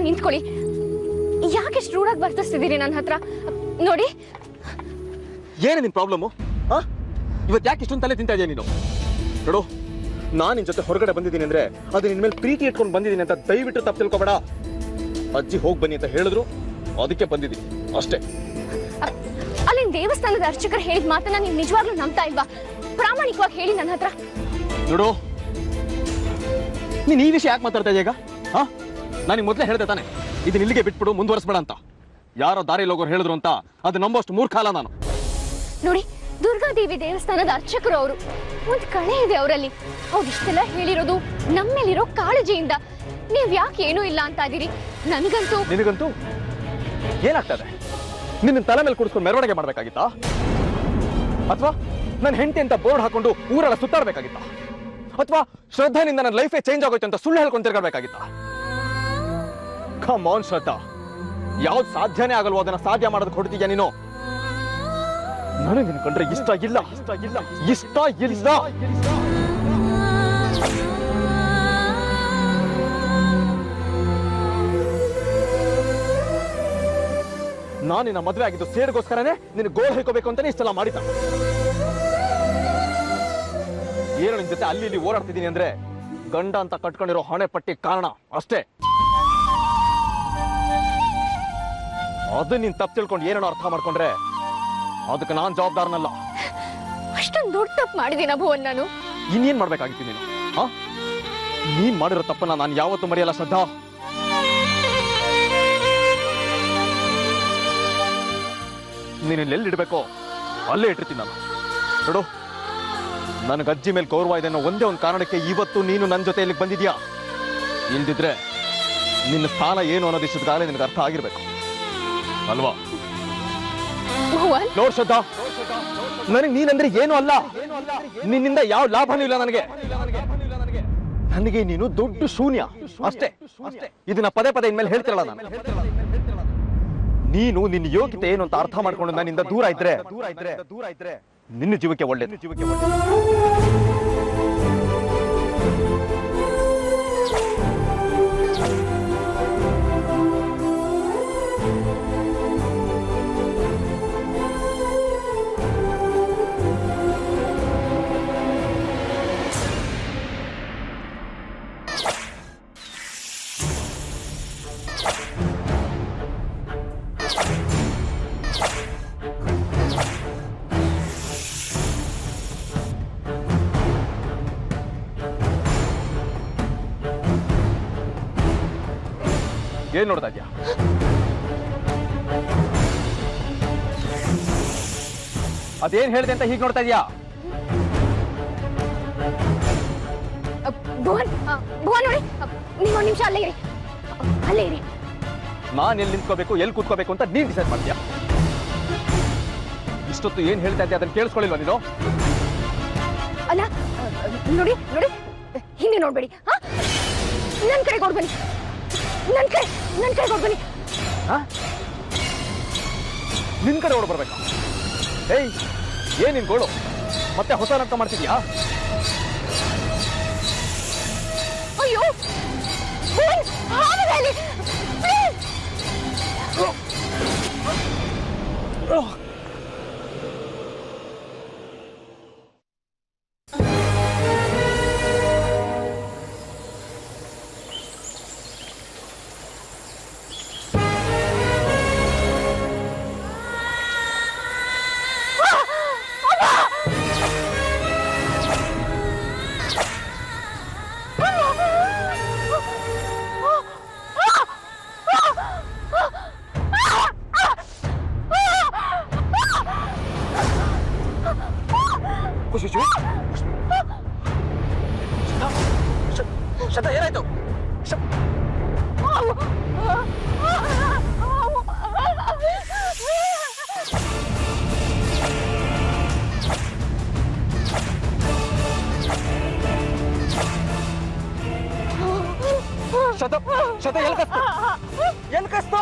ನಿಂತ್ಕೊಳ್ಳಿ. ಯಾಕೆಷ್ಟು ರೂಢಾಗಿ ವರ್ತಿಸ್ತಿದ್ದೀರಿ ನನ್ನ ಹತ್ರ? ನೋಡಿ, ಏನು ನಿನ್ ಪ್ರಾಬ್ಲಮ್ಮು? ಇವತ್ತು ಯಾಕೆ ಇಷ್ಟೊಂದು ತಲೆ ತಿಂತಾ ಇದೆಯಾ ನೀನು? ನೋಡು, ನಾನು ನಿನ್ ಜೊತೆ ಹೊರಗಡೆ ಬಂದಿದ್ದೀನಿ ಅಂದ್ರೆ ಅದು ನಿನ್ ಮೇಲೆ ಪ್ರೀತಿ ಇಟ್ಕೊಂಡು ಬಂದಿದ್ದೀನಿ ಅಂತ ದಯವಿಟ್ಟು ತಪ್ಪು ತಿಳ್ಕೊಬೇಡ. ಅಜ್ಜಿ ಹೋಗಿ ಬನ್ನಿ ಅಂತ ಹೇಳಿದ್ರು, ಅದಕ್ಕೆ ಬಂದಿದ್ದೀನಿ ಅಷ್ಟೇ. ಅಲ್ಲಿನ ದೇವಸ್ಥಾನದ ಅರ್ಚಕರು ಹೇಳಿದ ಮಾತನ್ನ ನೀವು ನಿಜವಾಗ್ಲೂ ನಂಬ್ತಾ ಇಲ್ವಾ? ಪ್ರಾಮಾಣಿಕವಾಗಿ ಹೇಳಿ ನನ್ನ ಹತ್ರ. ನೋಡು, ನೀನ್ ಈ ವಿಷಯ ಯಾಕೆ ಮಾತಾಡ್ತಾ ಇದೆಯಾ ಈಗ? ನಾನು ಮೊದಲೇ ಹೇಳ್ದೆ ತಾನೆ, ಇದನ್ನ ಇಲ್ಲಿಗೆ ಬಿಟ್ಬಿಡು, ಮುಂದುವರಿಸಬೇಡ ಅಂತ. ಯಾರೋ ದಾರಿ ಹೋಗೋರು ಹೇಳಿದ್ರು ಅಂತ ಅದು ನಂಬೋಷ್ಟು ಮೂರ್ಖಾಲ ನಾನು. ನೋಡಿ, ದುರ್ಗಾದೇವಿ ದೇವಸ್ಥಾನದ ಅರ್ಚಕರು ಅವರು. ಒಂದು ಕಳೆ ಇದೆ ಅವರಲ್ಲಿ. ಅವ್ರು ಇಷ್ಟೆಲ್ಲ ಹೇಳಿರೋದು ನಮ್ಮೇಲಿರೋ ಕಾಳಜಿಯಿಂದ. ನೀವ್ ಯಾಕೆ ಏನೂ ಇಲ್ಲ ಅಂತ ಇದೀರಿ? ನಿನಗಂತೂ ಏನಾಗ್ತದೆ? ನಿನ್ನ ತಲೆ ಮೇಲೆ ಕೂಡಿಸ್ಕೊಂಡು ಮೆರವಣಿಗೆ ಮಾಡ್ಬೇಕಾಗಿತ್ತಾ? ಅಥವಾ ನನ್ನ ಹೆಂಡತಿ ಅಂತ ಬೋರ್ಡ್ ಹಾಕೊಂಡು ಊರೆಲ್ಲ ಸುತ್ತಾಡ್ಬೇಕಾಗಿತ್ತಾ? ಅಥವಾ ಶ್ರದ್ಧಾನಿಂದ ನನ್ನ ಲೈಫೇ ಚೇಂಜ್ ಆಗೋಯ್ತು ಅಂತ ಸುಳ್ಳು ಹೇಳ್ಕೊಂಡು ತಿರ್ಗಾಡ್ಬೇಕಾಗಿತ್ತಾ? ಕಮ್ ಆನ್ ಶ್ರದ್ಧಾ, ಯಾವ್ದು ಸಾಧ್ಯನೇ ಆಗಲ್ವೋ ಅದನ್ನ ಸಾಧ್ಯ ಮಾಡೋದಕ್ಕೆ ಹೊಡ್ತೀಯ ನೀನು. ನನಗೆ ನಿನ್ ಕಂಡ್ರೆ ಇಷ್ಟ ಇಲ್ಲ. ನಾನು ನಿನ್ನ ಮದುವೆ ಆಗಿದ್ದು ಸೇಡ್ಗೋಸ್ಕರನೇ ನಿನ್ನ ಗೋಳು ಹೇಳ್ಕೋಬೇಕು ಅಂತಾನೆ ಇಷ್ಟೆಲ್ಲ ಮಾಡಿದ್ದ. ಏನು ನಿನ್ ಜೊತೆ ಅಲ್ಲಿ ಇಲ್ಲಿ ಓಡಾಡ್ತಿದ್ದೀನಿ ಅಂದ್ರೆ ಗಂಡ ಅಂತ ಕಟ್ಕೊಂಡಿರೋ ಹೊಣೆ ಪಟ್ಟಿ ಕಾರಣ ಅಷ್ಟೇ. ಅದು ನೀನ್ ತಪ್ಪು ತಿಳ್ಕೊಂಡು ಏನೋ ಅರ್ಥ ಮಾಡ್ಕೊಂಡ್ರೆ ಅದಕ್ಕೆ ನಾನ್ ಜವಾಬ್ದಾರನಲ್ಲ. ಅಷ್ಟೊಂದು ದೊಡ್ಡ ತಪ್ಪು ಮಾಡಿದೀನ ಭುವನ್ ನಾನು? ಇನ್ನೇನ್ ಮಾಡ್ಬೇಕಾಗಿತ್ತು ನೀನು? ನೀನ್ ಮಾಡಿರೋ ತಪ್ಪನ್ನ ನಾನು ಯಾವತ್ತೂ ಮರೆಯಲ್ಲ ಶ್ರದ್ಧಾ. ನೀನು ಎಲ್ಲಿಡ್ಬೇಕೋ ಅಲ್ಲೇ ಇಟ್ಟಿರ್ತೀನಿ ನಾನು. ನೋಡು, ನನಗೆ ಅಜ್ಜಿ ಮೇಲೆ ಗೌರವ ಇದೆ ಅನ್ನೋ ಒಂದೇ ಒಂದು ಕಾರಣಕ್ಕೆ ಇವತ್ತು ನೀನು ನನ್ನ ಜೊತೆ ಇಲ್ಲಿಗೆ ಬಂದಿದ್ಯಾ. ಇಲ್ದಿದ್ರೆ ನಿನ್ನ ಸ್ಥಾನ ಏನು ಅನ್ನೋದು ಇಷ್ಟಗಾಲೇ ನಿನಗೆ ಅರ್ಥ ಆಗಿರ್ಬೇಕು ಅಲ್ವಾ? ನೋಡ್ ಶ್ರದ್ಧಾ, ನನಗೆ ನೀನಂದ್ರೆ ಏನು ಅಲ್ಲ, ನಿನ್ನಿಂದ ಯಾವ ಲಾಭನೂ ಇಲ್ಲ ನನಗೆ ನೀನು ದೊಡ್ಡ ಶೂನ್ಯ ಅಷ್ಟೇ. ಇದನ್ನ ಪದೇ ಪದೇ ಇನ್ಮೇಲೆ ಹೇಳ್ತಿರಲ್ಲ ನಾನು. ನೀನು ನಿನ್ನ ಯೋಗ್ಯತೆ ಏನು ಅಂತ ಅರ್ಥ ಮಾಡ್ಕೊಂಡು ನನ್ನಿಂದ ದೂರ ಇದ್ರೆ ನಿನ್ನ ಜೀವಕ್ಕೆ ಒಳ್ಳೇದು. ಏನ್ ನೋಡ್ತಾ ಇದ್ಯಾ? ಅದೇನ್ ಹೇಳಿದೆ ಅಂತ ಹೀಗೆ ನೋಡ್ತಾ ಇದ್ಯಾ? ಭುವನ್ ನೋಡಿ, ನೀವು ಒಂದು ನಿಮಿಷ ಅಲ್ಲೇ ಇರಿ. ನಾನು ಎಲ್ಲಿ ನಿಂತ್ಕೋಬೇಕು, ಎಲ್ಲಿ ಕೂತ್ಕೋಬೇಕು ಅಂತ ನೀನ್ ಡಿಸೈಡ್ ಮಾಡ್ತೀಯಾ? ಇಷ್ಟೊತ್ತು ಏನ್ ಹೇಳ್ತಾ ಇದ್ಯಾ ಅದನ್ನ ಕೇಳಿಸ್ಕೊಳ್ಳಿಲ್ವಾ ನೀನು? ಅಲ್ಲ, ನೋಡಿ ಹಿಂದೆ ನೋಡ್ಬೇಡಿ. ನನ್ನ ಕಡೆ ಕೊಡ್ ಬನ್ನಿ. ನನ್ನ ಕಡೆ ಕೊಡ್ ಬನ್ನಿ. ನಿನ್ ಕಡೆ ಓಡ್ ಬರ್ಬೇಕಾ? ಏಯ್, ಏನ್ ನಿನ್ ಗೋಳು? ಮತ್ತೆ ಹೊಸ ನಾಟಕ ಮಾಡ್ತಿದ್ಯಾ? ಅಯ್ಯೋ, ಶ್ರದ್ಧಾ, ಏನಾಯ್ತು? ಶ್ರದ್ಧಾ, ಎಲ್ಲಿ ಕಸ್ತು?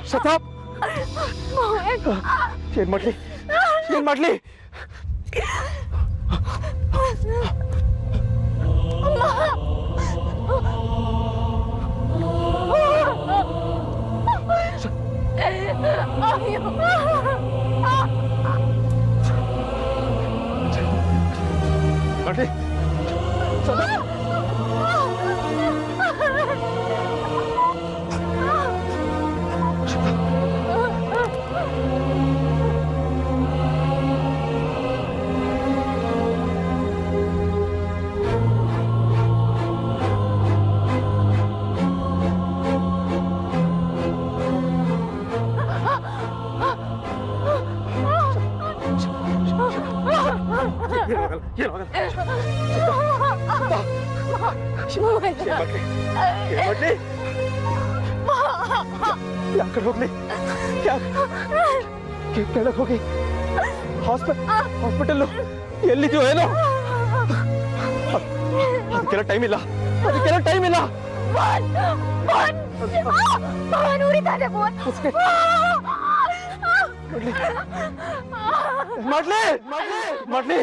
ಶತಾಬ್ ಏನ್ ಮಾಡ್ಲಿ ಏನ್ ಮಾಡ್ಲಿ ಮಾಡ್ಲಿ ಯಾಕಡೆ ಹೋಗ್ಲಿ ಕೆಳಗೆ ಹೋಗಿ ಹಾಸ್ಪಿಟಲ್ ಎಲ್ಲಿದ್ಯೋ ಏನೋ ಅದಕ್ಕೆಲ್ಲ ಟೈಮ್ ಇಲ್ಲ ಮಾಡ್ಲಿ